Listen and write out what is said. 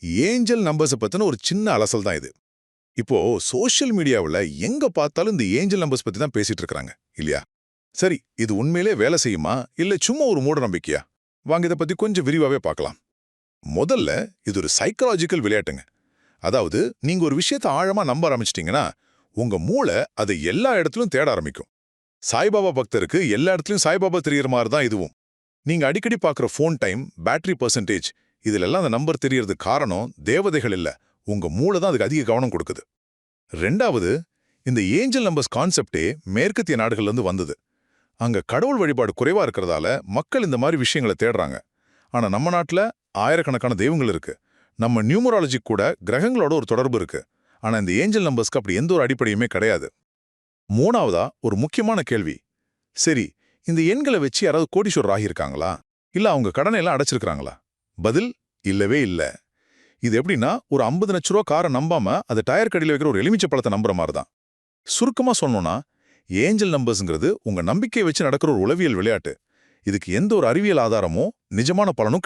Angel நம்பர்ஸ பத்தின ஒரு சின்ன அலசல் தான் இது. இப்போ சோஷியல் மீடியாவுல எங்க பார்த்தாலும் இந்த ஏஞ்சல் நம்பர்ஸ் பத்தி தான் பேசிட்டு இருக்காங்க, இல்லையா? சரி, இது உண்மையிலே வேலை செய்யுமா இல்ல சும்மா ஒரு மூட நம்பிக்கையா? வாங்க இத பத்தி கொஞ்சம் விரிவாவே பார்க்கலாம். முதல்ல இது ஒரு சைக்காலஜிக்கல் விளையாட்டுங்க. அதாவது நீங்க ஒரு விஷயத்தை ஆழமா நம்ப ஆரம்பிச்சிட்டீங்கன்னா உங்க மூளை அதை எல்லா இடத்திலும் தேட ஆரம்பிக்கும். சாய்பாபா பக்தருக்கு எல்லா இடத்துலயும் சாய்பாபா தெரியற மாதிரி தான் இதுவும். நீங்க அடிக்கடி பார்க்குற ஃபோன் டைம், பேட்டரி பர்சன்டேஜ் இதுலெல்லாம் அந்த நம்பர் தெரியறதுக்கு காரணம் தேவதைகள் இல்ல, உங்க மூளை தான் அதுக்கு அதிக கவனம் கொடுக்குது. ரெண்டாவது, இந்த ஏஞ்சல் நம்பர்ஸ் கான்செப்டே மேற்கத்திய நாடுகள்ல இருந்து வந்தது. அங்க கடவுள் வழிபாடு குறைவா இருக்கிறதால மக்கள் இந்த மாதிரி விஷயங்களை தேடுறாங்க. ஆனா நம்ம நாட்டுல ஆயிரக்கணக்கான தெய்வங்கள் இருக்கு. நம்ம நியூமராலஜி கூட கிரகங்களோட ஒரு தொடர்பு இருக்கு. ஆனா இந்த ஏஞ்சல் நம்பர்ஸ்க்கு அப்படி எந்த ஒரு அடிப்படையுமே கிடையாது. மூணாவதா ஒரு முக்கியமான கேள்வி. சரி, இந்த எண்களை வச்சு யாராவது கோடீஸ்வரர் ஆகியிருக்காங்களா? இல்ல அவங்க கடனை எல்லாம் அடைச்சிருக்காங்களா? பதில் இல்லவே இல்ல. இது எப்படின்னா ஒரு 50 லட்ச ரூபா காரை நம்பாம அதை டயர் கடையில் வைக்கிற ஒரு எலுமிச்சை பழத்தை நம்புற மாதிரி தான். சுருக்கமா சொல்லணும்னா ஏஞ்சல் நம்பர்ஸ்ங்கிறது உங்க நம்பிக்கையை வச்சு நடக்கிற ஒரு உளவியல் விளையாட்டு. இதுக்கு எந்த ஒரு அறிவியல் ஆதாரமோ நிஜமான பலனும் கிடையாது.